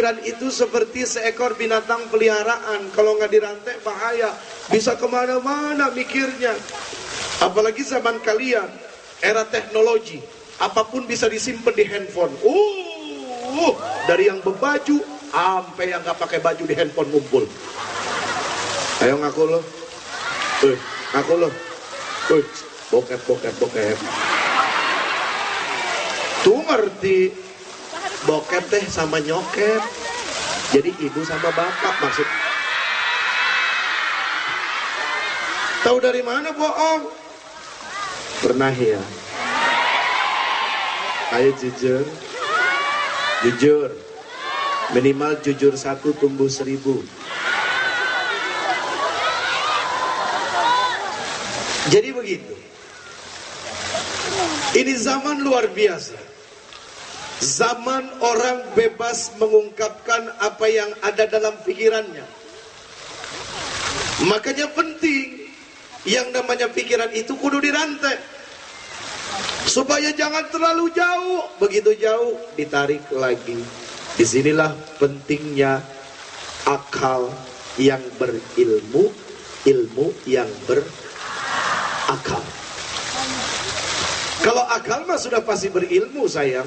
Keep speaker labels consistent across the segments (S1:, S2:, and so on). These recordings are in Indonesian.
S1: pikiran itu seperti seekor binatang peliharaan. Kalau nggak dirantai bahaya, bisa kemana-mana mikirnya. Apalagi zaman kalian, era teknologi, apapun bisa disimpan di handphone. Dari yang berbaju sampai yang nggak pakai baju di handphone ngumpul. Ayo ngaku lo, ngaku lo, bokep. Tuh ngerti, bokep teh sama nyokep. Jadi ibu sama bapak maksud. Tahu dari mana bohong? Pernah ya? Ayo jujur, minimal jujur 1 tumbuh 1000. Jadi begitu. Ini zaman luar biasa. Zaman orang bebas mengungkapkan apa yang ada dalam pikirannya. Makanya penting yang namanya pikiran itu kudu dirantai. Supaya jangan terlalu jauh. Begitu jauh ditarik lagi. Disinilah pentingnya akal yang berilmu, ilmu yang berakal. Kalau akal mah sudah pasti berilmu sayang.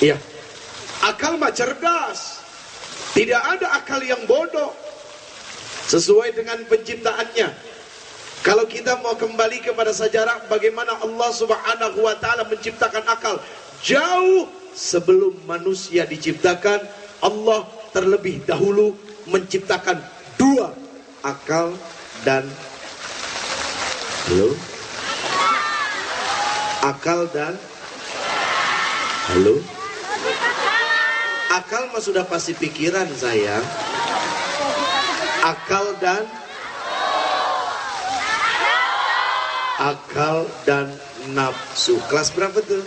S1: Iya, akal mah cerdas. Tidak ada akal yang bodoh. Sesuai dengan penciptaannya. Kalau kita mau kembali kepada sejarah bagaimana Allah Subhanahu wa ta'ala menciptakan akal, jauh sebelum manusia diciptakan, Allah terlebih dahulu menciptakan 2, akal dan akal dan akal mah sudah pasti pikiran sayang. Akal dan nafsu. Kelas berapa tuh?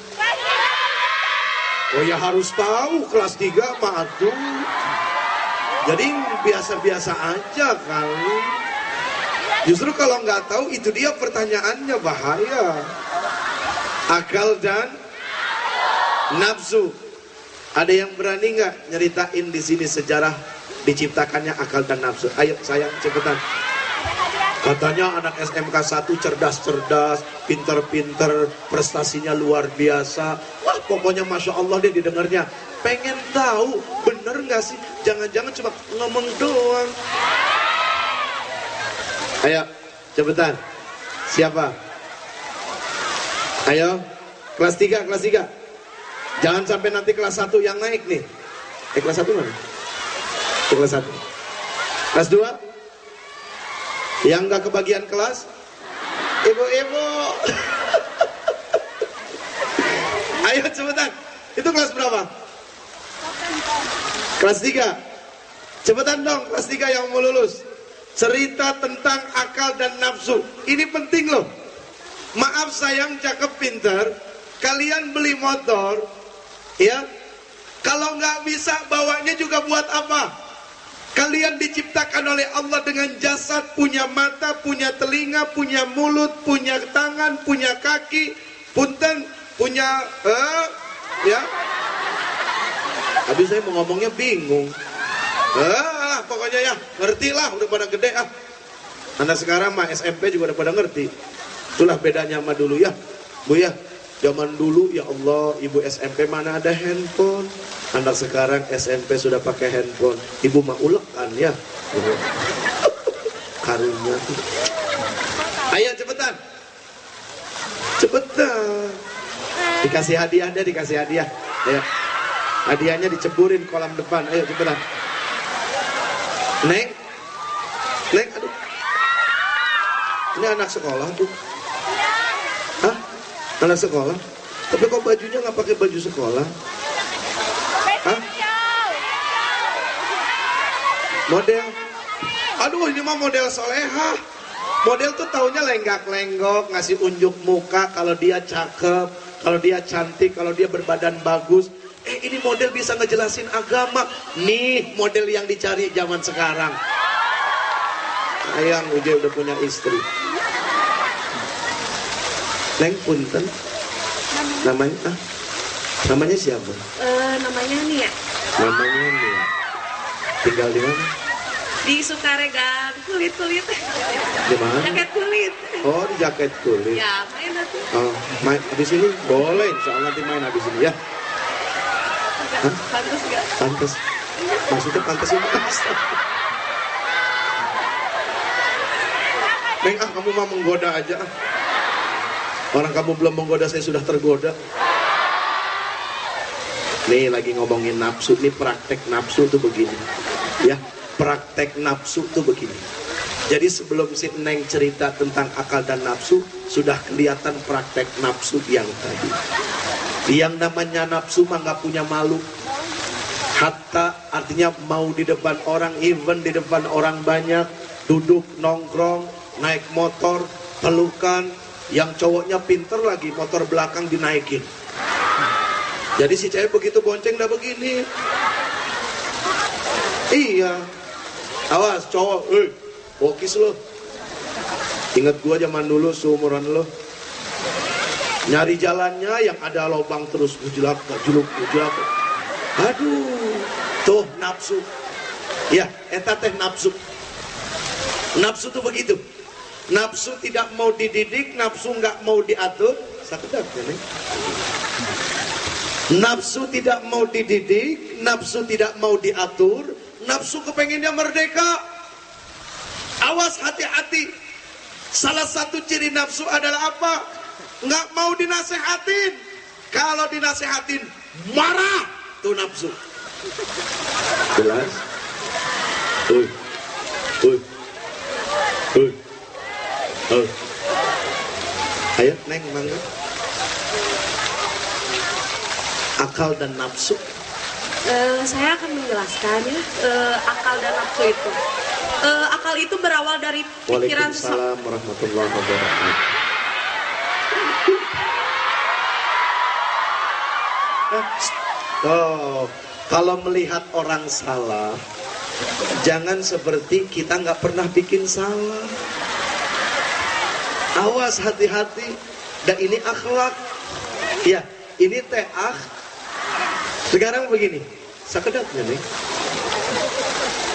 S1: Oh ya harus tahu, kelas 3 mah tuh. Jadi biasa-biasa aja kali. Justru kalau nggak tahu itu dia pertanyaannya bahaya. Akal dan nafsu. Ada yang berani nggak nyeritain di sini sejarah diciptakannya akal dan nafsu? Ayo sayang cepetan. Katanya anak SMK 1 cerdas-cerdas, pinter-pinter, prestasinya luar biasa. Wah pokoknya Masya Allah deh didengarnya. Pengen tahu bener nggak sih? Jangan-jangan cuma ngomong doang. Ayo cepetan. Siapa? Ayo kelas 3. Jangan sampai nanti kelas 1 yang naik nih. Kelas 1 mana? Kelas 1. Kelas 2? Yang nggak kebagian kelas? Ibu-ibu. Ayo cepetan. Itu kelas berapa? Kelas 3. Cepetan dong kelas 3 yang mau lulus. Cerita tentang akal dan nafsu. Ini penting loh. Maaf sayang cakep pinter. Kalian beli motor, ya. Kalau nggak bisa bawanya juga buat apa? Kalian diciptakan oleh Allah dengan jasad, punya mata, punya telinga, punya mulut, punya tangan, punya kaki, punten, punya ya. Habis saya mau ngomongnya bingung. Pokoknya ya, ngertilah udah pada gede ah. Anak sekarang mah SMP juga udah pada ngerti. Itulah bedanya sama dulu ya, Bu ya. Zaman dulu ya Allah, ibu SMP mana ada handphone. Anak sekarang SMP sudah pakai handphone. Ibu mah ulekan ya. Karunya. Ayo cepetan. Cepetan. Dikasih hadiah deh, dikasih hadiah. Ayo. Hadiahnya diceburin kolam depan. Ayo cepetan. Neng. Aduh. Ini anak sekolah tuh. Hah? Anak sekolah? Tapi kok bajunya nggak pakai baju sekolah? Hah? Model? Aduh ini mah model soleha. Model tuh taunya lenggak-lenggok, ngasih unjuk muka kalau dia cakep, kalau dia cantik, kalau dia berbadan bagus. Ini model bisa ngejelasin agama. Nih model yang dicari zaman sekarang. Sayang dia udah punya istri. Neng punten. Namanya siapa?
S2: Namanya Nia.
S1: Namanya Nia. Tinggal di mana?
S2: Di Sukaregang, kulit-kulit.
S1: Di mana?
S2: Jaket kulit.
S1: Oh, di jaket kulit.
S2: Ya, main nanti.
S1: Oh, main di sini boleh, soal nanti main habis ini ya.
S2: Pantas gak?
S1: Pantes. Maksudnya pantes ini mas. Neng, kamu mah menggoda aja. Orang kamu belum menggoda, saya sudah tergoda. Nih lagi ngomongin nafsu, nih praktek nafsu tuh begini. Ya, praktek nafsu tuh begini. Jadi sebelum si Neng cerita tentang akal dan nafsu, sudah kelihatan praktek nafsu yang tadi. Yang namanya nafsu mah nggak punya malu. Hatta artinya mau di depan orang, even di depan orang banyak, duduk nongkrong, naik motor, pelukan, yang cowoknya pinter lagi, motor belakang dinaikin. Jadi si cewek begitu bonceng dah begini. Iya. Awas cowok, bokis lo. Ingat gua zaman dulu seumuran lo. Nyari jalannya yang ada lubang terus julak. Aduh, tuh nafsu. Ya, eta teh nafsu. Nafsu tuh begitu. Nafsu tidak mau dididik, nafsu nggak mau diatur. Sakedap ya, Neng. Nafsu tidak mau dididik, nafsu tidak mau diatur, nafsu kepengennya merdeka. Awas, hati-hati. Salah satu ciri nafsu adalah apa? Nggak mau dinasehatin. Kalau dinasehatin, marah. Tuh nafsu. Jelas? Ayo, Neng, mangga. Akal dan nafsu.
S2: Saya akan menjelaskan ya, akal dan nafsu itu. Akal itu berawal dari pikiran
S1: Waalaikumsalam warahmatullahi wabarakatuh. Oh, kalau melihat orang salah, jangan seperti kita nggak pernah bikin salah. Awas, hati-hati. Dan ini akhlak. Ya, ini teh Sekarang begini, sakedapnya nih.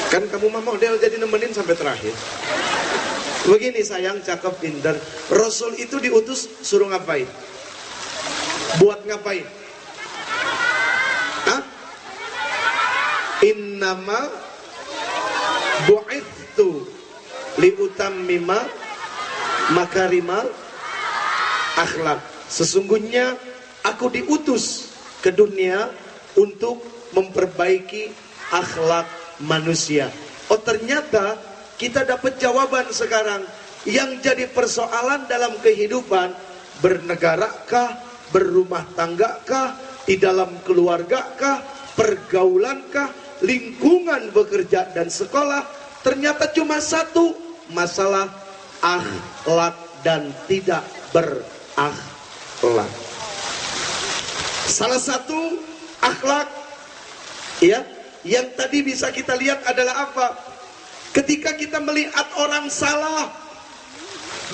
S1: Kan kamu mah model jadi nemenin sampai terakhir. Begini sayang, cakep, pintar. Rasul itu diutus suruh ngapain? Buat ngapain? Hah? Innama bu'ithu liutammima makarimal akhlak. Sesungguhnya aku diutus ke dunia untuk memperbaiki akhlak manusia. Oh, ternyata kita dapat jawaban sekarang. Yang jadi persoalan dalam kehidupan, bernegarakah, berumah tanggakah, di dalam keluargakah, pergaulankah, lingkungan bekerja dan sekolah, ternyata cuma satu, masalah akhlak dan tidak berakhlak. Salah satu akhlak ya yang tadi bisa kita lihat adalah apa? Ketika kita melihat orang salah,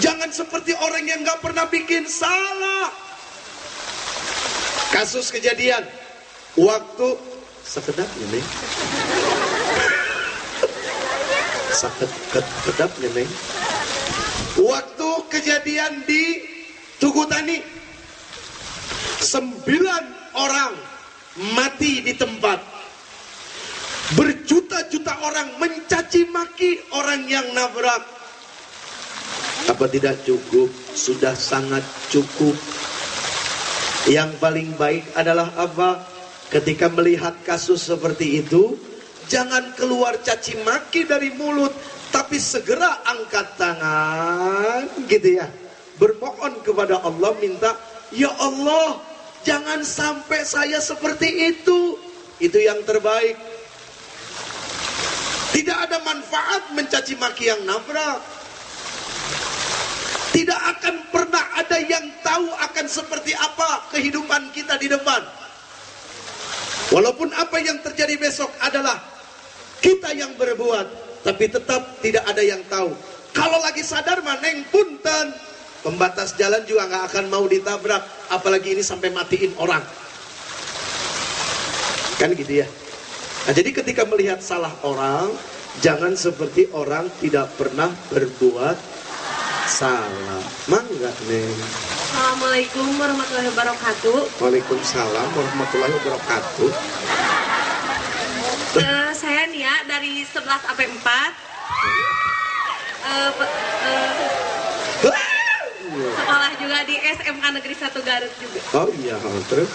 S1: jangan seperti orang yang gak pernah bikin salah. Kasus kejadian waktu sekedapnya nih, sekedapnya nih, waktu kejadian di Tugu Tani, 9 orang mati di tempat. Berjuta-juta orang mencaci maki orang yang nabrak. Apa tidak cukup? Sudah sangat cukup. Yang paling baik adalah apa? Ketika melihat kasus seperti itu, jangan keluar caci maki dari mulut, tapi segera angkat tangan gitu ya, bermohon kepada Allah, minta, ya Allah, jangan sampai saya seperti itu. Itu yang terbaik. Tidak ada manfaat mencaci maki yang nabrak. Tidak akan pernah ada yang tahu akan seperti apa kehidupan kita di depan. Walaupun apa yang terjadi besok adalah kita yang berbuat, tapi tetap tidak ada yang tahu. Kalau lagi sadar mah neng punten, pembatas jalan juga nggak akan mau ditabrak, apalagi ini sampai matiin orang. Kan gitu ya. Nah, jadi ketika melihat salah orang, jangan seperti orang tidak pernah berbuat salah. Mangga Neng.
S2: Assalamualaikum warahmatullahi wabarakatuh.
S1: Waalaikumsalam warahmatullahi wabarakatuh.
S2: Saya Nia dari 11 sampai 4. Sekolah juga di SMK Negeri 1 Garut juga.
S1: Oh iya, terus?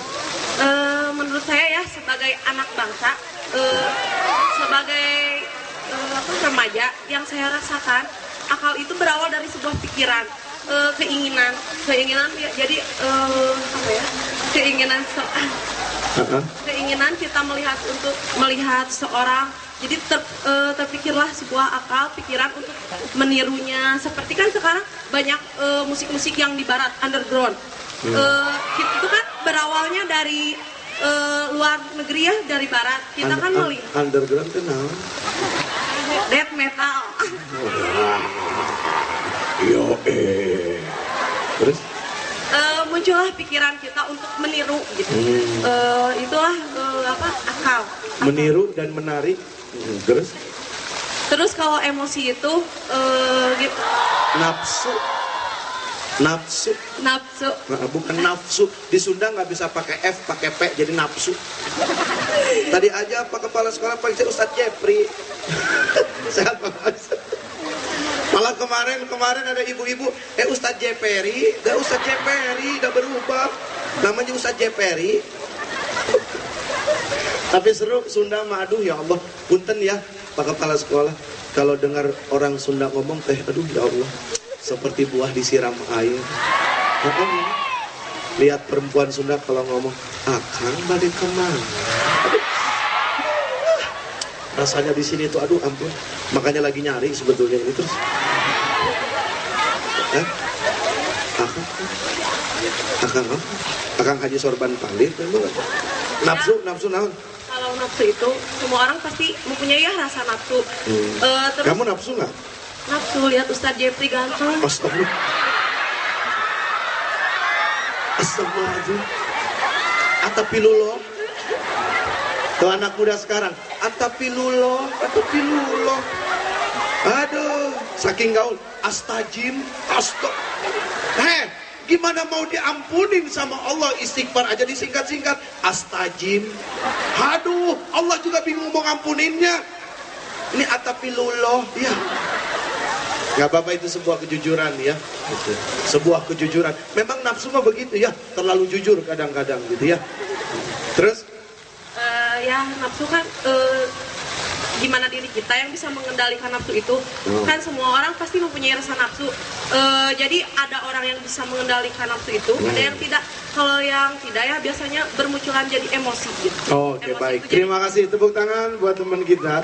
S2: Menurut saya ya sebagai anak bangsa, sebagai remaja, yang saya rasakan akal itu berawal dari sebuah pikiran, keinginan ya, jadi keinginan kita melihat seorang, jadi terpikirlah sebuah akal pikiran untuk menirunya. Seperti kan sekarang banyak musik-musik yang di barat underground, itu kan berawalnya dari luar negeri ya, dari barat. Kita kan melihat
S1: underground kenal
S2: death metal.
S1: Yo terus
S2: muncullah pikiran kita untuk meniru gitu. Itulah akal.
S1: Meniru dan menarik. Terus
S2: kalau emosi itu gitu.
S1: Nafsu. Nah, bukan nafsu. Di Sunda nggak bisa pakai F, pakai P, jadi nafsu. Tadi aja Pak Kepala Sekolah panggil Ustadz Jepri. Sehat Pak. Malah kemarin ada ibu-ibu, Ustadz Jepri, udah berubah. Namanya Ustadz Jepri. Tapi seru Sunda mah, aduh ya Allah. Punten ya Pak Kepala Sekolah, kalau dengar orang Sunda ngomong aduh ya Allah, seperti buah disiram air. Lihat perempuan Sunda kalau ngomong, akang balik kemana? Rasanya di sini tuh, aduh ampun. Makanya lagi nyari sebetulnya ini terus. Akang Haji Sorban Palit. Nafsu naon?
S2: Kalau nafsu itu semua orang pasti mempunyai ya rasa nafsu. Terus,
S1: kamu nafsu nggak?
S2: Nafsu lihat Ustadz Jepri ganteng.
S1: Astagfirullahaladzim. Atapiluloh. Tuh anak muda sekarang, atapiluloh. Aduh, saking gaul. Astajim, gimana mau diampunin sama Allah? Istighfar aja disingkat-singkat, astajim. Aduh, Allah juga bingung mau ngampuninnya. Ini atapiluloh, ya. Gak apa-apa, itu sebuah kejujuran ya. Sebuah kejujuran. Memang nafsu mah begitu ya, terlalu jujur kadang-kadang gitu ya. Terus?
S2: Ya nafsu kan gimana diri kita yang bisa mengendalikan nafsu itu. Kan semua orang pasti mempunyai rasa nafsu. Jadi ada orang yang bisa mengendalikan nafsu itu, ada yang tidak. Kalau yang tidak ya biasanya bermunculan jadi emosi gitu.
S1: Oke, baik. Terima kasih, tepuk tangan buat teman kita.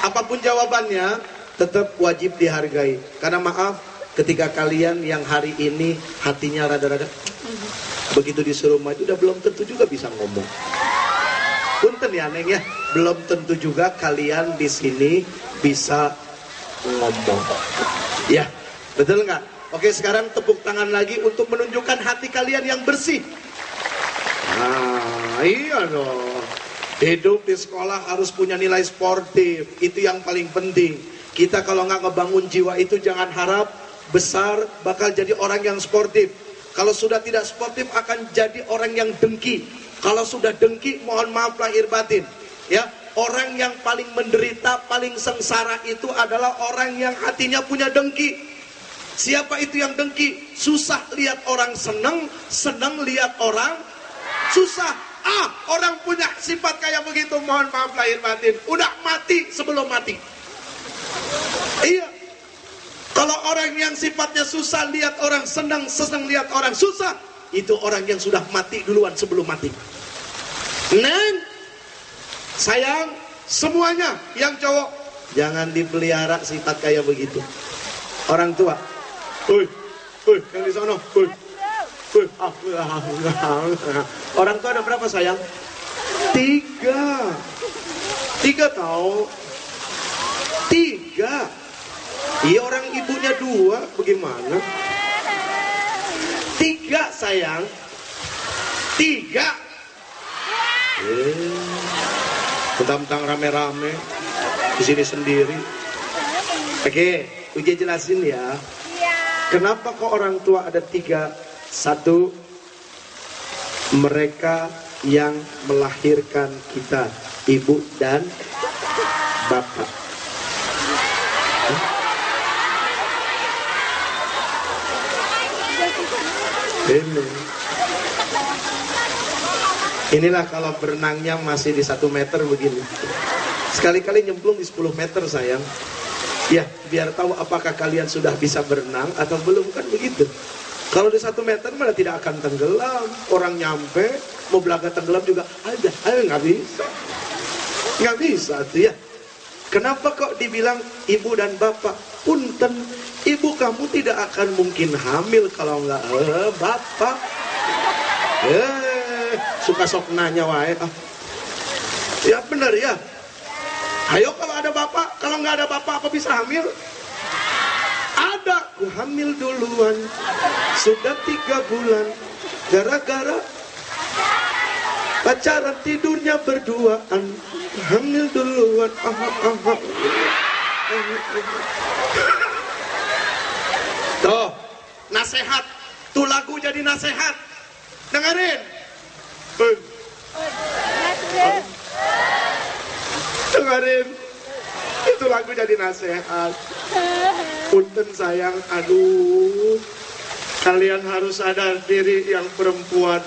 S1: Apapun jawabannya, tetap wajib dihargai. Karena maaf, ketika kalian yang hari ini hatinya rada-rada, begitu disuruh maju udah belum tentu juga bisa ngomong. Punten ya Neng ya, belum tentu juga kalian di sini bisa ngomong. Ya, betul nggak? Oke, sekarang tepuk tangan lagi untuk menunjukkan hati kalian yang bersih. Nah, iya dong. Hidup di sekolah harus punya nilai sportif, itu yang paling penting. Kita kalau nggak ngebangun jiwa itu, jangan harap besar bakal jadi orang yang sportif. Kalau sudah tidak sportif akan jadi orang yang dengki. Kalau sudah dengki, mohon maaf lahir batin. Ya, orang yang paling menderita, paling sengsara itu adalah orang yang hatinya punya dengki. Siapa itu yang dengki? Susah lihat orang seneng, seneng lihat orang susah. Orang punya sifat kayak begitu, mohon maaf lahir batin, udah mati sebelum mati. Iya. Kalau orang yang sifatnya susah lihat orang senang, senang lihat orang susah, itu orang yang sudah mati duluan sebelum mati. Neng, sayang, semuanya yang cowok jangan dipelihara sifat kayak begitu. Orang tua, yang di sana, orang tua ada berapa sayang? 3 tahu? 3. Iya, orang ibunya 2, bagaimana? 3 sayang, 3. Tentang rame-rame di sini sendiri. Oke, Uji jelasin ya. Kenapa kok orang tua ada 3? 1, mereka yang melahirkan kita, ibu dan bapak. Inilah kalau berenangnya masih di 1 meter begini. Sekali-kali nyemplung di 10 meter sayang. Ya, biar tahu apakah kalian sudah bisa berenang atau belum, kan begitu. Kalau di 1 meter malah tidak akan tenggelam. Orang nyampe, mau belaga tenggelam juga ada. Nggak bisa. Nggak bisa tuh ya. Kenapa kok dibilang ibu dan bapak? Punten, ibu kamu tidak akan mungkin hamil kalau nggak bapak. Suka sok nanya wae. Ya bener ya. Ayo kalau ada bapak, kalau nggak ada bapak apa bisa hamil? Ada, ku hamil duluan. Sudah 3 bulan. Gara-gara pacaran tidurnya berduaan. Hamil duluan. Tuh, nasihat. Tuh lagu jadi nasihat. Dengerin. Dengerin. Itu lagu jadi nasihat. Punten sayang, aduh. Kalian harus sadar diri yang perempuan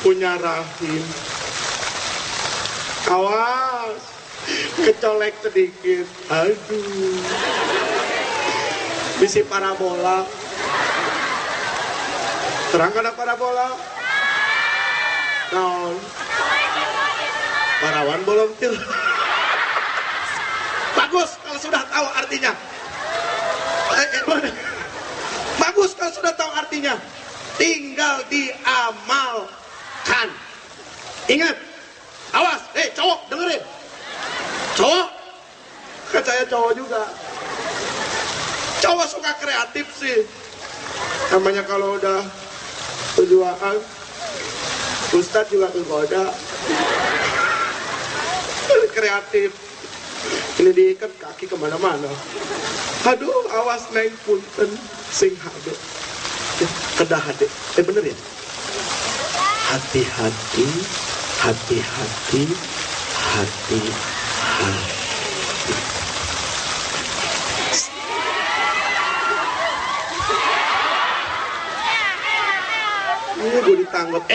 S1: punya rahim. Awas, kecolek sedikit. Aduh. Bisi parabola. Terang kada parabola? Non. Parawan volunteer. Bagus kalau sudah tahu artinya. Bagus kalau sudah tahu artinya. Tinggal diamalkan. Ingat. Awas, cowok dengerin. Cowok. Kan saya cowok juga. Cowok suka kreatif sih. Namanya kalau udah tujuan, Ustadz juga kegoda. Kreatif. Ini diikat kaki kemana-mana. Aduh, awas neng punten sing hade. Kedah hade. Bener ya? Hati-hati, hati-hati, hati-hati. Ini gue ditanggap.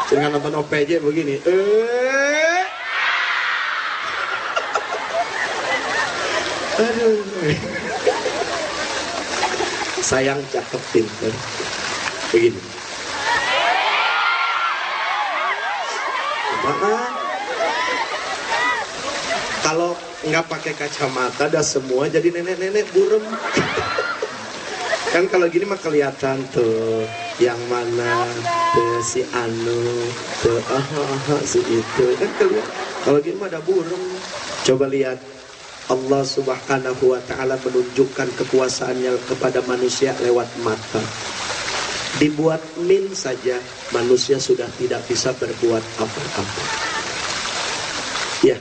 S1: Dengan nonton OPJ begini. Aduh. Sayang, cakep, pinter. Begini. Maaf. Kalau nggak pakai kacamata, dah semua jadi nenek-nenek burem. Kan kalau gini mah kelihatan tuh yang mana tuh si anu tuh si itu kan kelihatan. Kalau gini mah ada burem. Coba lihat. Allah Subhanahu wa ta'ala menunjukkan kekuasaannya kepada manusia lewat mata. Dibuat min saja manusia sudah tidak bisa berbuat apa-apa. Ya.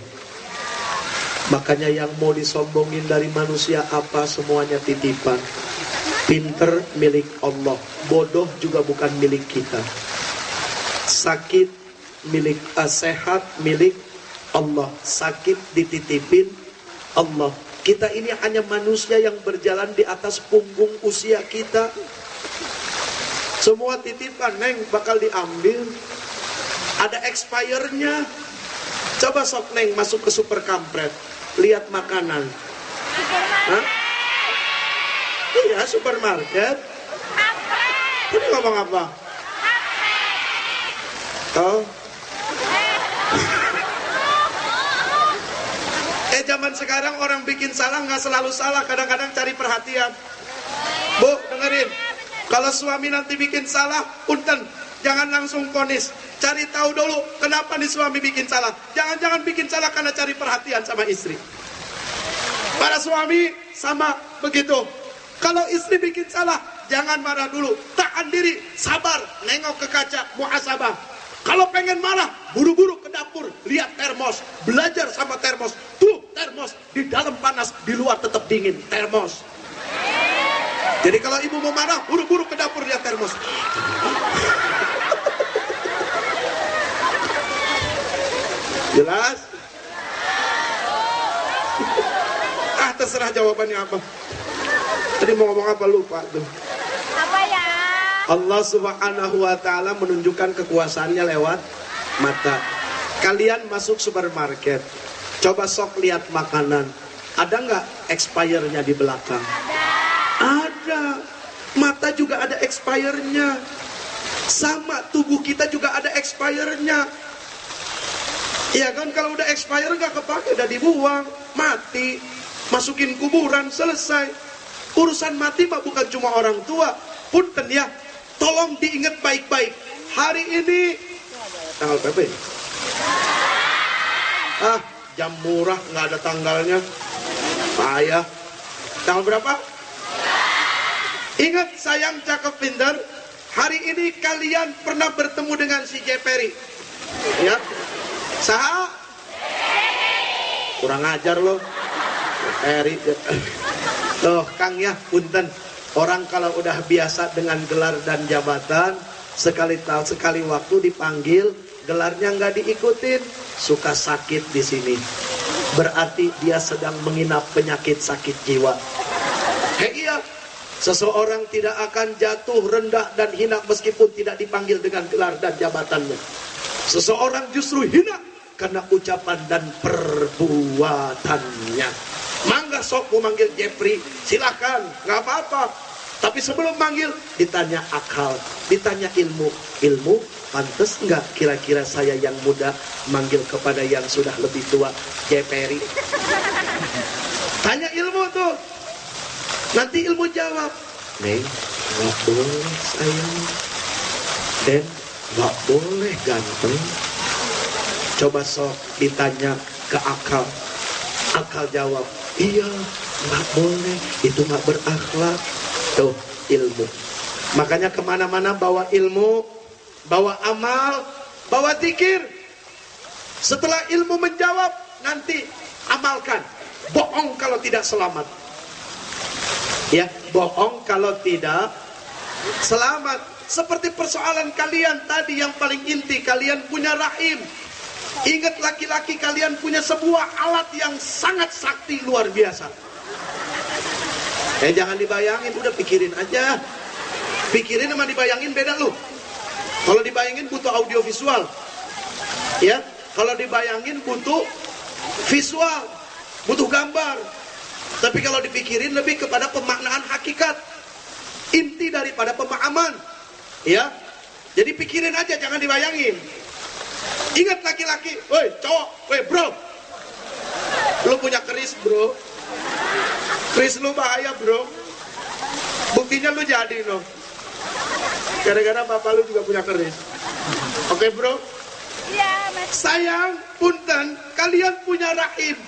S1: Makanya yang mau disombongin dari manusia apa, semuanya titipan. Pinter milik Allah, bodoh juga bukan milik kita. Sakit milik sehat milik Allah, sakit dititipin Allah. Kita ini hanya manusia yang berjalan di atas punggung usia kita. Semua titipan neng bakal diambil. Ada expire-nya. Coba sok neng masuk ke super kampret, lihat makanan. Hah? Iya, supermarket. Ini ngomong apa? Oh. Zaman sekarang orang bikin salah nggak selalu salah, kadang-kadang cari perhatian. Bu, dengerin. Kalau suami nanti bikin salah, punten, jangan langsung vonis. Cari tahu dulu kenapa nih suami bikin salah. Jangan-jangan bikin salah karena cari perhatian sama istri. Para suami sama begitu. Kalau istri bikin salah, jangan marah dulu. Tahan diri, sabar, nengok ke kaca, muhasabah. Kalau pengen marah, buru-buru ke dapur, lihat termos, belajar sama termos. Tuh, termos di dalam panas, di luar tetap dingin, termos. Jadi kalau ibu mau marah, buru-buru ke dapur, lihat termos. Jelas? Terserah jawabannya apa. Tadi mau ngomong apa lupa tuh.
S3: Apa ya?
S1: Allah Subhanahu wa taala menunjukkan kekuasaannya lewat mata. Kalian masuk supermarket, coba sok lihat makanan. Ada nggak expire-nya di belakang? Ada. Mata juga ada expire-nya. Sama tubuh kita juga ada expire-nya. Iya kan, kalau udah expire nggak kepake, udah dibuang, mati, masukin kuburan, selesai. Urusan mati mah bukan cuma orang tua. Punten ya, tolong diingat baik-baik. Hari ini tanggal berapa ya? Jam murah nggak ada tanggalnya. Payah. Tanggal berapa? Ingat sayang, cakep, pintar. Hari ini kalian pernah bertemu dengan si Jeperi, ya? Saha? Kurang ajar loh. Jeperi. Loh, Kang ya, punten. Orang kalau udah biasa dengan gelar dan jabatan, sekali waktu dipanggil, gelarnya nggak diikutin, suka sakit di sini. Berarti dia sedang menginap penyakit sakit jiwa. Iya, seseorang tidak akan jatuh rendah dan hina meskipun tidak dipanggil dengan gelar dan jabatannya. Seseorang justru hina karena ucapan dan perbuatannya. Mangga sok mau manggil Jeffrey, silakan, nggak apa-apa. Tapi sebelum manggil, ditanya akal, ditanya ilmu. Ilmu, pantas nggak kira-kira saya yang muda manggil kepada yang sudah lebih tua, Jeffrey? Tanya ilmu tuh. Nanti ilmu jawab, Neng, nggak boleh sayang. Den, nggak boleh ganteng. Coba sok ditanya ke akal. Akal jawab, iya, nggak boleh, itu nggak berakhlak. Tuh, ilmu. Makanya kemana-mana bawa ilmu, bawa amal, bawa zikir. Setelah ilmu menjawab, nanti amalkan. Bohong kalau tidak selamat. Ya, bohong kalau tidak selamat. Seperti persoalan kalian tadi yang paling inti, kalian punya rahim. Ingat, laki-laki kalian punya sebuah alat yang sangat sakti luar biasa. Jangan dibayangin, udah pikirin aja. Pikirin sama dibayangin beda lu. Kalau dibayangin butuh audio visual. Ya, kalau dibayangin butuh visual, butuh gambar. Tapi kalau dipikirin lebih kepada pemaknaan hakikat. Inti daripada pemahaman. Ya. Jadi pikirin aja, jangan dibayangin. Ingat laki-laki, woi cowok, woi bro, lu punya keris bro, keris lu bahaya bro, buktinya lu jadi no, gara-gara bapak lu juga punya keris. Oke bro?
S3: Iya mas.
S1: Sayang, punten, kalian punya rahim.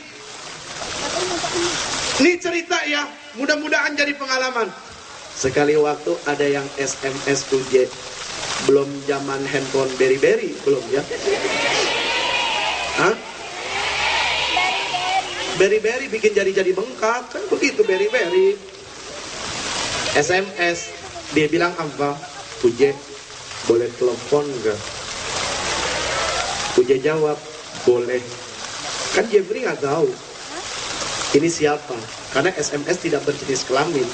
S1: Ini cerita ya, mudah-mudahan jadi pengalaman. Sekali waktu ada yang SMS UJ. Belum zaman handphone beri-beri, belum ya? Hah? Beri-beri bikin jari-jari bengkak, kan begitu beri-beri. SMS, dia bilang apa? Uje, boleh telepon gak? Uje jawab, boleh. Kan Jeffrey nggak tahu ini siapa, karena SMS tidak berjenis kelamin.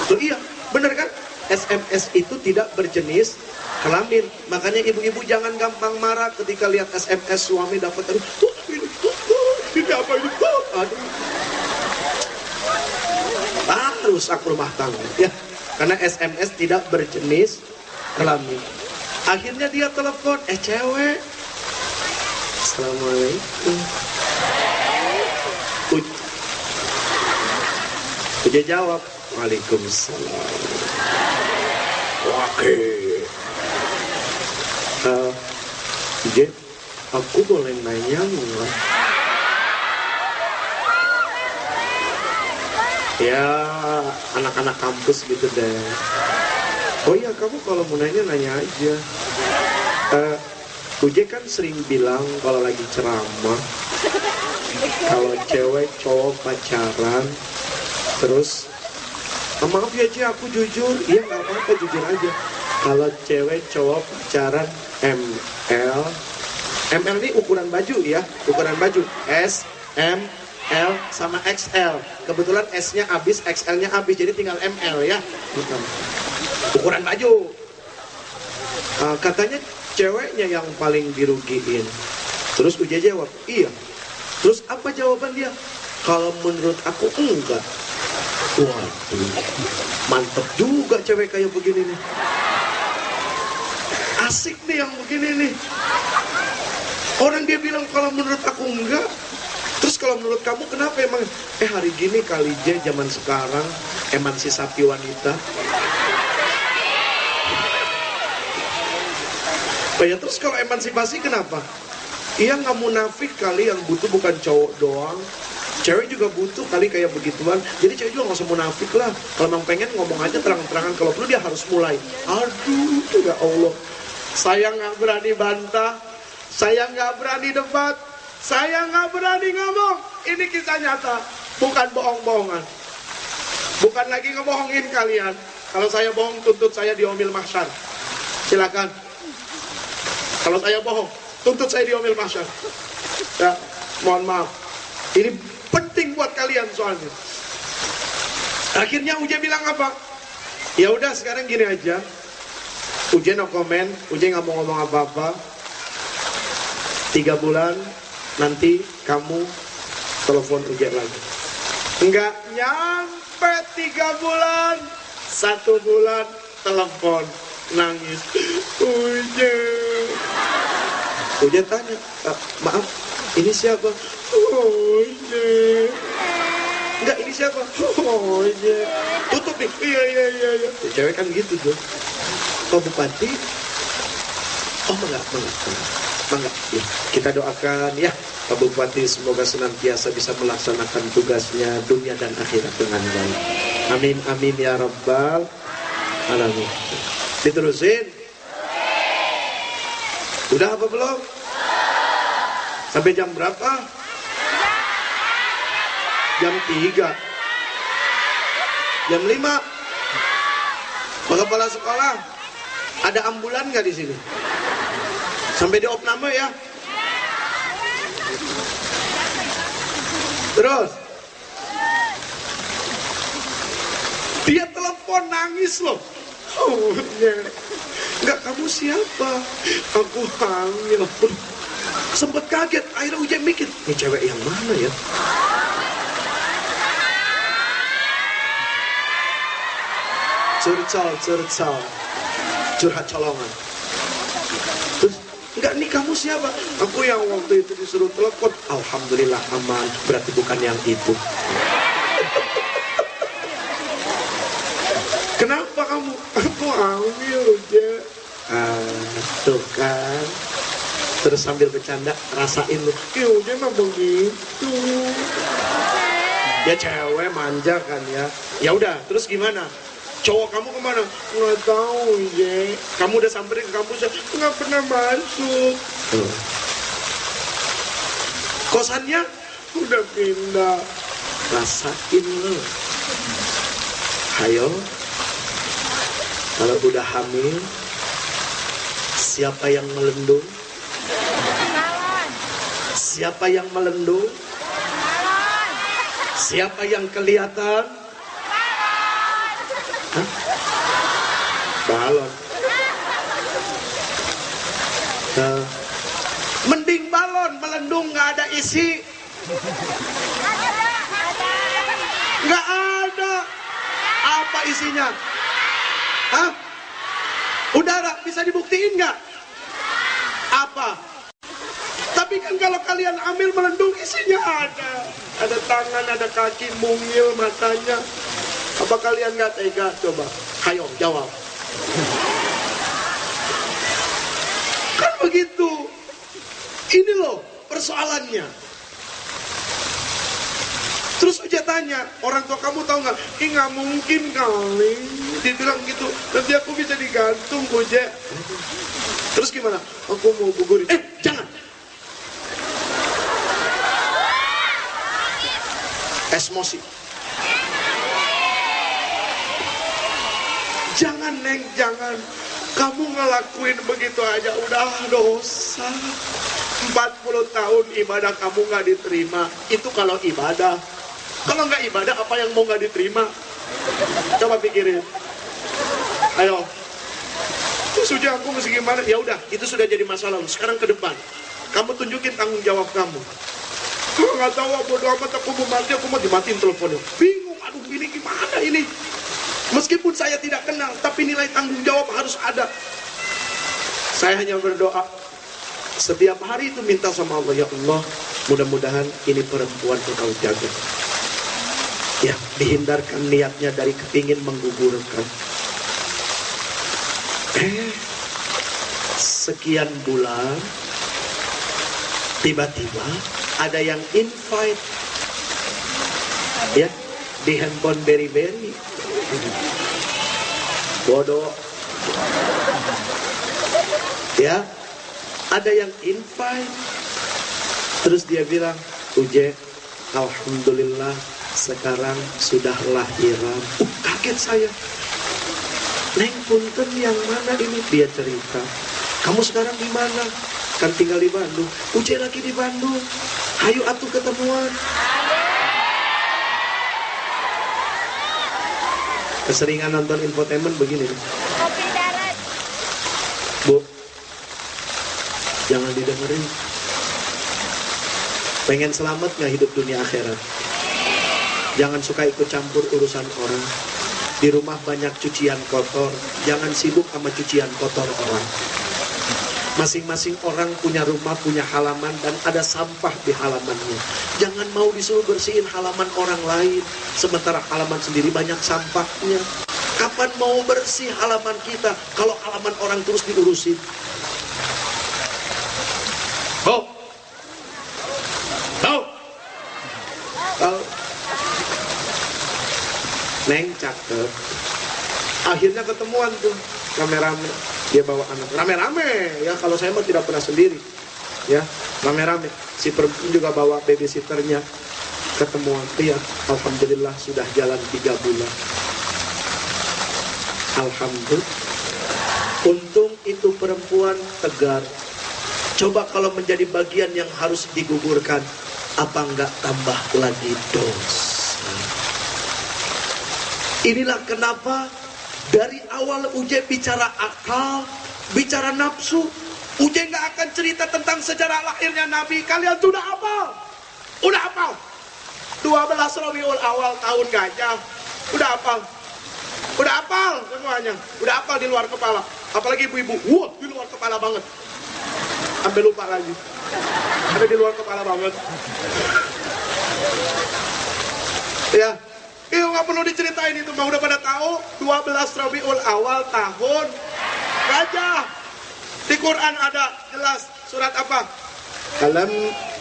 S1: Tuh iya, bener kan? SMS itu tidak berjenis kelamin. Makanya ibu-ibu jangan gampang marah ketika lihat SMS suami dapat ini apa ini? Aduh. Rusak rumah tangga ya. Karena SMS tidak berjenis kelamin. Akhirnya dia telepon, cewek. Assalamualaikum. Udah jawab, waalaikumsalam. Oke. Jen, aku boleh nanya nggak? Ya, anak-anak kampus gitu deh. Oh iya, kamu kalau mau nanya, nanya aja. Uje kan sering bilang kalau lagi ceramah, kalau cewek cowok pacaran, terus maaf ya Ci, aku jujur. Iya nggak apa-apa, jujur aja. Kalau cewek cowok pacaran ML, ML ini ukuran baju ya, ukuran baju S, M, L sama XL. Kebetulan S-nya habis, XL-nya habis, jadi tinggal ML ya. Ukuran baju. Katanya ceweknya yang paling dirugiin. Terus Uje jawab, iya. Terus apa jawaban dia? Kalau menurut aku enggak. Waduh, mantep juga cewek kayak begini nih. Asik nih yang begini nih. Orang dia bilang kalau menurut aku enggak. Terus kalau menurut kamu kenapa emang? Hari gini kali zaman sekarang emansipasi wanita. Ya terus kalau emansipasi kenapa? Iya nggak munafik kali, yang butuh bukan cowok doang, cewek juga butuh kali kayak begituan. Jadi cewek juga nggak usah munafik lah. Kalau memang pengen ngomong aja terang-terangan, kalau perlu dia harus mulai. Aduh ya Allah, saya nggak berani bantah, saya nggak berani debat, saya nggak berani ngomong. Ini kisah nyata, bukan bohong-bohongan, bukan lagi ngebohongin kalian. Kalau saya bohong, tuntut saya di Yaumil Mahsyar. Silakan. Kalau saya bohong, tuntut saya di Yaumil Mahsyar. Ya, mohon maaf. Ini penting buat kalian soalnya. Akhirnya Uje bilang apa? Ya udah sekarang gini aja. Uje no comment, Uje nggak mau ngomong apa-apa. 3 bulan nanti kamu telepon Uje lagi. Nggak nyampe 3 bulan, 1 bulan telepon, nangis. Uje tanya, maaf, ini siapa? Uje. Enggak, ini siapa? Uje. Tutup nih. Iya. Cewek kan gitu tuh. Pak Bupati, enggak. Ya, kita doakan ya Pak Bupati semoga senantiasa bisa melaksanakan tugasnya dunia dan akhirat dengan baik. Amin amin ya rabbal alamin. Diterusin. Udah apa belum? Sampai jam berapa? Jam 3. Jam 5. Pak Kepala Sekolah, ada ambulan nggak di sini? Sampai di opname ya. Terus dia telepon nangis loh. Enggak, kamu siapa? Aku hamil. Sempet kaget, akhirnya Uje mikir, ini cewek yang mana ya? Curcol, curhat colongan. Terus, enggak, nih kamu siapa? Aku yang waktu itu disuruh telepon. Alhamdulillah aman, berarti bukan yang itu. Kenapa kamu? Aku hamil, Uje. Tuh kan. Terus sambil bercanda, rasain lu. Uje mah begitu. Ya cewek manja kan ya. Ya udah, terus gimana? Cowok kamu kemana? Nggak tahu, Uje. Kamu udah samperin ke kampus, nggak pernah masuk. Kosannya udah pindah. Rasain lu. Hayo. Kalau udah hamil, siapa yang melendung? Siapa yang melendung? Siapa yang kelihatan? Hah? Balon. Mending balon, melendung nggak ada isi. Nggak ada. Apa isinya? Hah? Udara, bisa dibuktiin nggak? Apa? Tapi kan kalau kalian ambil melendung isinya ada. Ada tangan, ada kaki, mungil matanya. Apa kalian nggak tega? Coba, ayo jawab. Kan begitu. Ini loh persoalannya. Terus Uje tanya, orang tua kamu tahu nggak? Nggak mungkin kali. Dibilang gitu, nanti aku bisa digantung, Uje. Terus gimana? Aku mau gugurin. Jangan. Emosi. Jangan Neng, jangan. Kamu ngelakuin begitu aja udah dosa. 40 tahun ibadah kamu gak diterima. Itu kalau ibadah. Kalau gak ibadah, apa yang mau gak diterima? Coba pikirin. Ayo. Itu sudah aku mesti gimana? Ya udah, itu sudah jadi masa lalu. Sekarang ke depan. Kamu tunjukin tanggung jawab kamu. Aku gak tahu, bodo amat, aku mau mati, aku mau dimatiin teleponnya. Bingung, aduh ini gimana ini? Meskipun saya tidak kenal, tapi nilai tanggung jawab harus ada. Saya hanya berdoa. Setiap hari itu minta sama Allah, ya Allah, mudah-mudahan ini perempuan Engkau jaga. Ya, dihindarkan niatnya dari kepingin menggugurkan. Sekian bulan, tiba-tiba ada yang invite, ya, di handphone Berry-Berry. Bodoh. Ya, ada yang invite. Terus dia bilang, Uje, alhamdulillah sekarang sudah lahiran. Kaget saya. Neng punten yang mana ini? Dia cerita. Kamu sekarang di mana? Kan tinggal di Bandung. Uje lagi di Bandung. Hayu atuh ketemuan. Keseringan nonton infotainment begini nih.
S3: Kopi darat.
S1: Bu, jangan didengerin. Pengen selamat gak hidup dunia akhirat? Jangan suka ikut campur urusan orang. Di rumah banyak cucian kotor. Jangan sibuk sama cucian kotor orang. Masing-masing orang punya rumah, punya halaman, dan ada sampah di halamannya. Jangan mau disuruh bersihin halaman orang lain, sementara halaman sendiri banyak sampahnya. Kapan mau bersih halaman kita, kalau halaman orang terus diurusin? Oh, tahu? Tahu? Neng cakep. Akhirnya ketemuan tuh, rame-rame. Dia bawa anak rame-rame, ya. Kalau saya mah tidak pernah sendiri, ya, rame-rame. Si perempuan juga bawa babysitternya. Ketemuan, iya. Alhamdulillah sudah jalan 3 bulan. Alhamdulillah. Untung itu perempuan tegar. Coba kalau menjadi bagian yang harus digugurkan, apa enggak tambah lagi dosa? Inilah kenapa dari awal Uje bicara akal, bicara nafsu, Uje nggak akan cerita tentang sejarah lahirnya Nabi. Kalian tuh udah hafal? Udah hafal? 12 Rabiul Awal tahun gajah. Udah hafal? Udah hafal semuanya? Udah hafal di luar kepala? Apalagi ibu-ibu, wah di luar kepala banget. Sampai lupa lagi. Ada di luar kepala banget. Ya. Nggak perlu diceritain itu, udah pada tahu. 12 Rabiul Awal tahun gajah. Di Quran ada jelas. Surat apa? Alam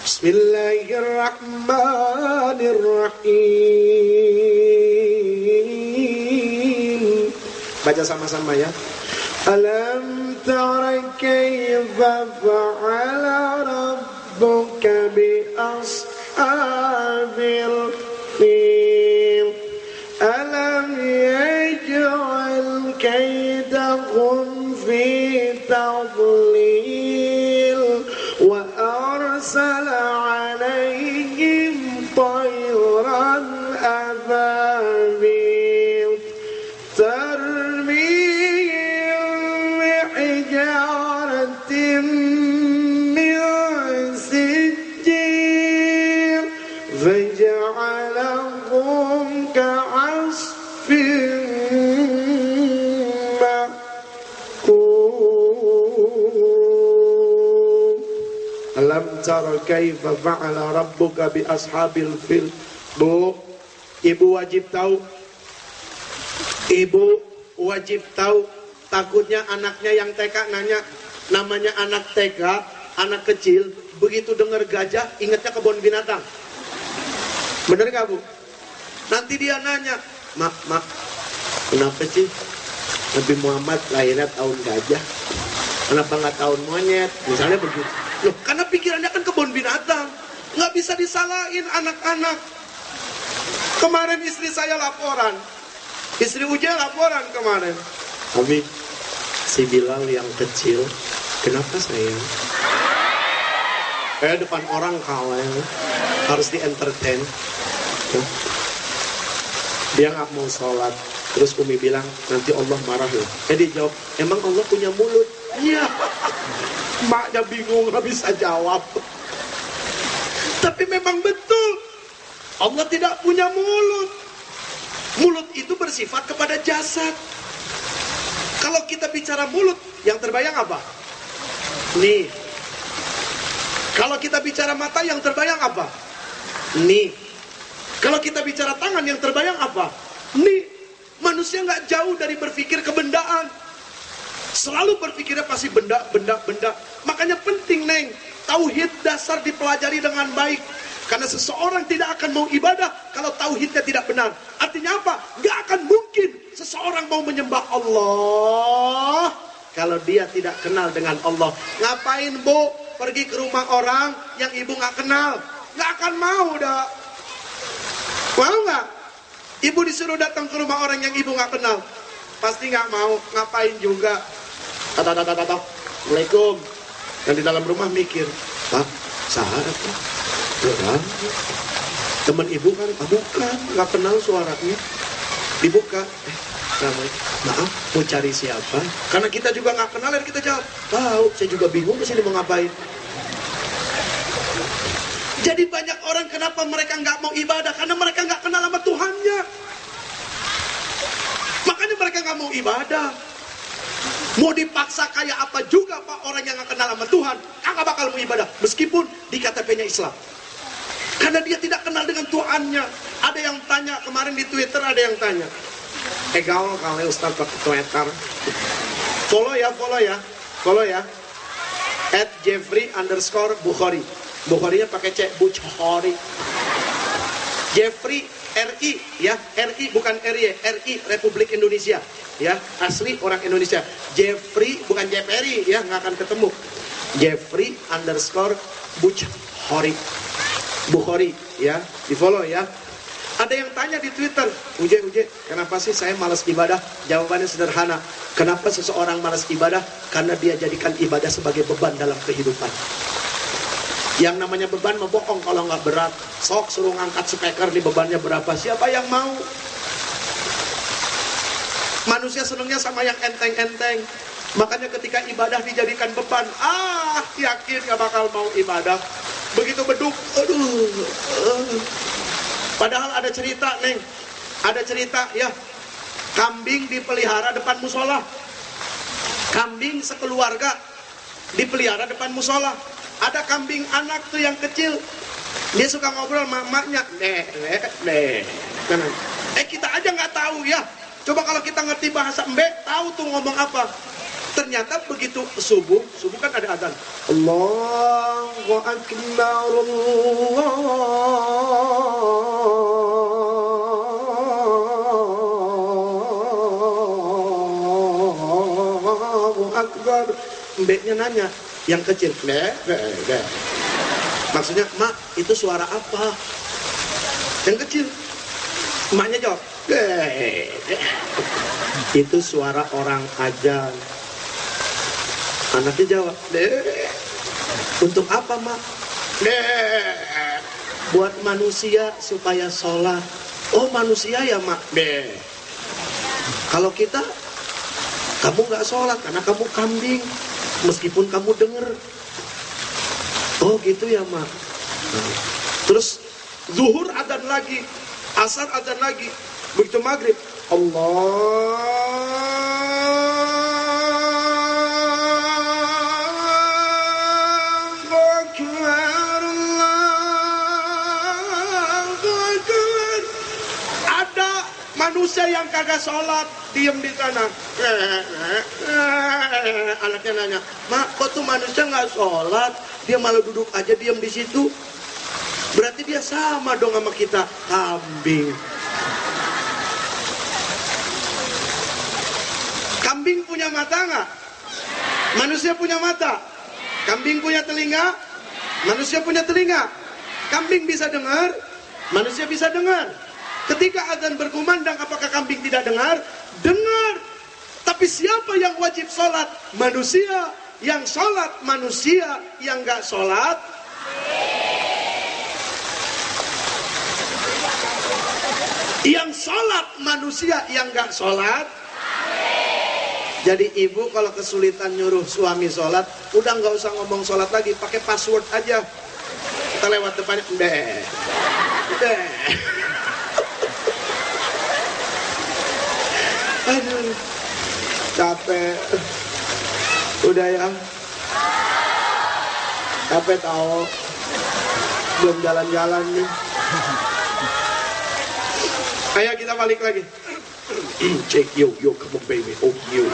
S1: Bismillahirrahmanirrahim. Baca sama-sama ya. Alam tara kayfa fa'ala rabbuka bi ashabil fil. Alam yaj'al kaydahum fi tadlil wa arsala alayhim tayran ababil tarmihim bihijaratin min sijil faj'alahum Alam tara kaifa fa'ala rabbuka bi ashabil fil. Bu, ibu wajib tahu. Ibu wajib tahu. Takutnya anaknya yang TK nanya. Namanya anak TK, anak kecil, begitu dengar gajah ingatnya kebun binatang. Bener gak Bu? Nanti dia nanya, Mak, kenapa sih Nabi Muhammad lahirnya tahun gajah? Kenapa nggak tahun monyet? Misalnya begitu. Loh, karena pikirannya kan kebun binatang. Nggak bisa disalahin anak-anak. Kemarin istri saya laporan. Istri Uja laporan kemarin. Abi, si Bilal yang kecil, kenapa sayang? Depan orang kalah, harus di entertain. Dia nggak mau sholat. Terus Umi bilang, nanti Allah marah loh. Dia jawab, emang Allah punya mulut? Iya. Maknya bingung, nggak bisa jawab. Tapi memang betul, Allah tidak punya mulut. Mulut itu bersifat kepada jasad. Kalau kita bicara mulut, yang terbayang apa? Nih. Kalau kita bicara mata, yang terbayang apa? Nih. Kalau kita bicara tangan, yang terbayang apa? Nih. Manusia nggak jauh dari berpikir kebendaan. Selalu berpikirnya pasti benda. Makanya penting, Neng, tauhid dasar dipelajari dengan baik. Karena seseorang tidak akan mau ibadah kalau tauhidnya tidak benar. Artinya apa? Nggak akan mungkin seseorang mau menyembah Allah kalau dia tidak kenal dengan Allah. Ngapain, Bu, pergi ke rumah orang yang ibu nggak kenal? Nggak akan mau dah. Mau nggak? Ibu disuruh datang ke rumah orang yang ibu nggak kenal, pasti nggak mau. Ngapain juga? Assalamualaikum. Dan di dalam rumah mikir, Pak, saat orang teman ibu kan, bukan, nggak kenal suaranya. Dibuka, maaf, mau cari siapa? Karena kita juga nggak kenal, dan kita jawab, tahu, saya juga bingung kesini mau ngapain. Jadi banyak orang kenapa mereka nggak mau ibadah? Karena mereka nggak kenal sama Tuhannya. Makanya mereka nggak mau ibadah. Mau dipaksa kayak apa juga Pak, orang yang nggak kenal sama Tuhan nggak bakal mau ibadah. Meskipun di KTP-nya Islam. Karena dia tidak kenal dengan Tuhannya. Ada yang tanya, kemarin di Twitter ada yang tanya. Gaul kalau Ustaz pakai Twitter. Follow ya. @Jeffrey_Bukhari. Bukharinya pakai C, Bukhari. Jeffrey RI ya, RI bukan RY, RI Republik Indonesia ya, asli orang Indonesia. Jeffrey bukan Jeffrey ya, nggak akan ketemu. Jeffrey_Bukhari ya, di follow ya. Ada yang tanya di Twitter, Uje, kenapa sih saya malas ibadah? Jawabannya sederhana. Kenapa seseorang malas ibadah? Karena dia jadikan ibadah sebagai beban dalam kehidupan. Yang namanya beban membohong kalau nggak berat. Sok suruh ngangkat speaker, di bebannya berapa? Siapa yang mau? Manusia senangnya sama yang enteng-enteng. Makanya ketika ibadah dijadikan beban, yakin nggak bakal mau ibadah. Begitu beduk, Padahal ada cerita, Neng. Ada cerita ya. Kambing dipelihara depan musola. Kambing sekeluarga dipelihara depan musola. Ada kambing anak tuh yang kecil, dia suka ngobrol sama emaknya, kita aja nggak tahu ya. Coba kalau kita ngerti bahasa Mbek, tahu tuh ngomong apa. Ternyata begitu subuh kan ada adzan. Allahu Akbar, Allahu Akbar. Mbeknya nanya, yang kecil, maksudnya, Mak, itu suara apa? Yang kecil, emaknya jawab, itu suara orang azan. Anaknya jawab, untuk apa, Mak? Buat manusia supaya sholat. Oh, manusia ya, Mak? Kalau kita, kamu nggak sholat karena kamu kambing. Meskipun kamu dengar, oh gitu ya Mak. Terus zuhur adzan lagi, asar adzan lagi, begitu maghrib, Allahu Akbar, Allahu Akbar. Ada manusia yang kagak sholat, diem di sana. Anaknya nanya, Mak, kok tuh manusia nggak sholat? Dia malah duduk aja diem di situ. Berarti dia sama dong sama kita, kambing. Kambing punya mata nggak? Manusia punya mata, kambing punya telinga, manusia punya telinga. Kambing bisa dengar, manusia bisa dengar. Ketika azan berkumandang, apakah kambing tidak dengar? Dengar. Tapi siapa yang wajib sholat? Manusia. Yang sholat manusia, yang gak sholat yang sholat manusia, yang gak sholat. Jadi ibu kalau kesulitan nyuruh suami sholat, udah gak usah ngomong sholat lagi, pakai password aja. Kita lewat depannya, deh. Aduh, capek. Udah ya, capek tahu, belum jalan-jalan nih. Ayo kita balik lagi. Check yo, come on baby, oh you.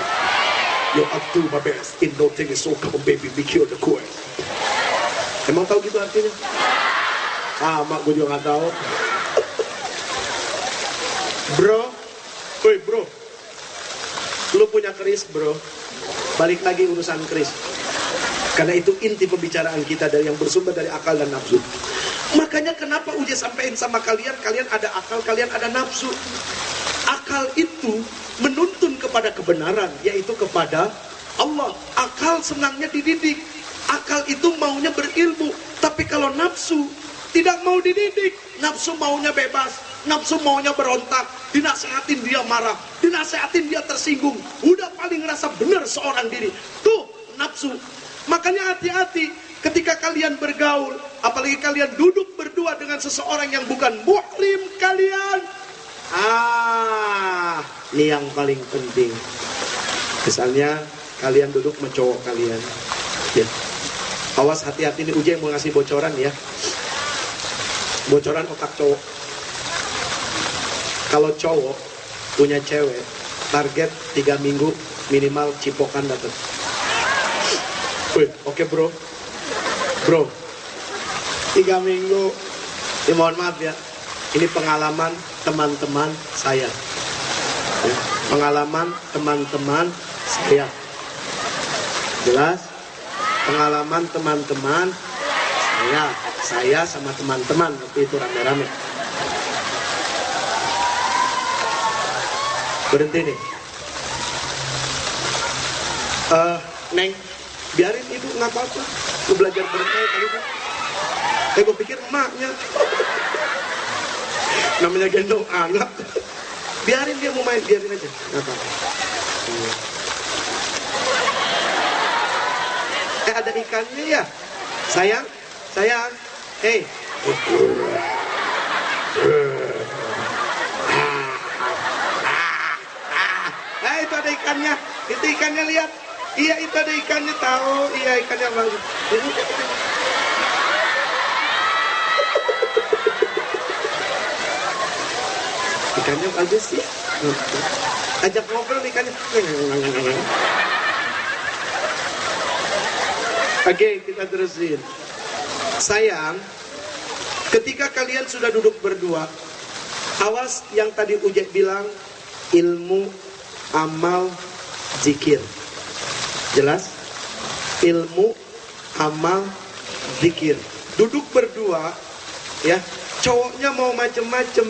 S1: Yo, I'll do my best. In no thing is so, come on baby, we kill the quest. Emang tahu gitu artinya? Ah, mak gue juga nggak tahu. Bro, woi bro, lu punya keris bro. Balik lagi urusan keris. Karena itu inti pembicaraan kita dari yang bersumber dari akal dan nafsu. Makanya kenapa Uje sampein sama kalian, kalian ada akal, kalian ada nafsu. Akal itu menuntun kepada kebenaran, yaitu kepada Allah. Akal senangnya dididik. Akal itu maunya berilmu. Tapi kalau nafsu tidak mau dididik, nafsu maunya bebas, nafsu maunya berontak, dinasehatin dia marah, dinasehatin dia tersinggung, udah paling ngerasa benar seorang diri. Tuh nafsu. Makanya hati-hati ketika kalian bergaul, apalagi kalian duduk berdua dengan seseorang yang bukan muhrim kalian. Ini yang paling penting. Misalnya kalian duduk sama cowok kalian, ya. Awas hati-hati nih, Uje mau ngasih bocoran ya. Bocoran otak cowok. Kalau cowok punya cewek, target 3 minggu minimal cipokan dapat. Wih, oke bro. Bro, 3 minggu. Ya mohon maaf ya, ini pengalaman teman-teman saya. Ya, pengalaman teman-teman saya. Jelas? Pengalaman teman-teman saya sama teman-teman waktu itu rame-rame. Berhenti nih. Neng, biarin ibu, nggak apa-apa. Gue belajar berenang kali kan. Gue pikir emaknya. Namanya gendong anak. Biarin dia mau main, biarin aja. Nggak apa-apa. Ada ikannya ya? Sayang, sayang. Hey. Itu ada ikannya. Itu ikannya, lihat. Iya, itu ada ikannya, tahu. Iya, ikannya bagus. Ikannya bagus sih. Ajak ngobrol ikannya. Oke, kita terusin. Sayang, ketika kalian sudah duduk berdua, awas yang tadi Uje bilang, ilmu, amal, zikir. Jelas? Ilmu, amal, zikir. Duduk berdua, ya, cowoknya mau macem-macem,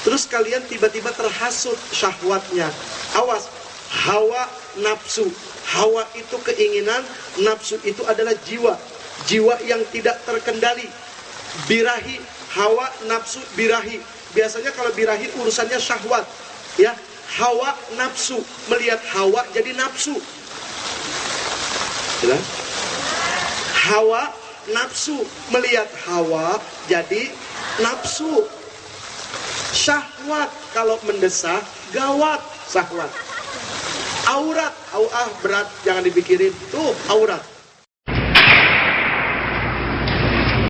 S1: terus kalian tiba-tiba terhasut syahwatnya. Awas, hawa nafsu. Hawa itu keinginan, nafsu itu adalah jiwa. Jiwa yang tidak terkendali. Birahi, hawa, nafsu, birahi. Biasanya kalau birahi urusannya syahwat, ya. Hawa, nafsu, melihat hawa jadi nafsu. Jelas? Hawa, nafsu, melihat hawa jadi nafsu. Syahwat kalau mendesak, gawat syahwat. Aurat, berat, jangan dipikirin. Tuh, aurat.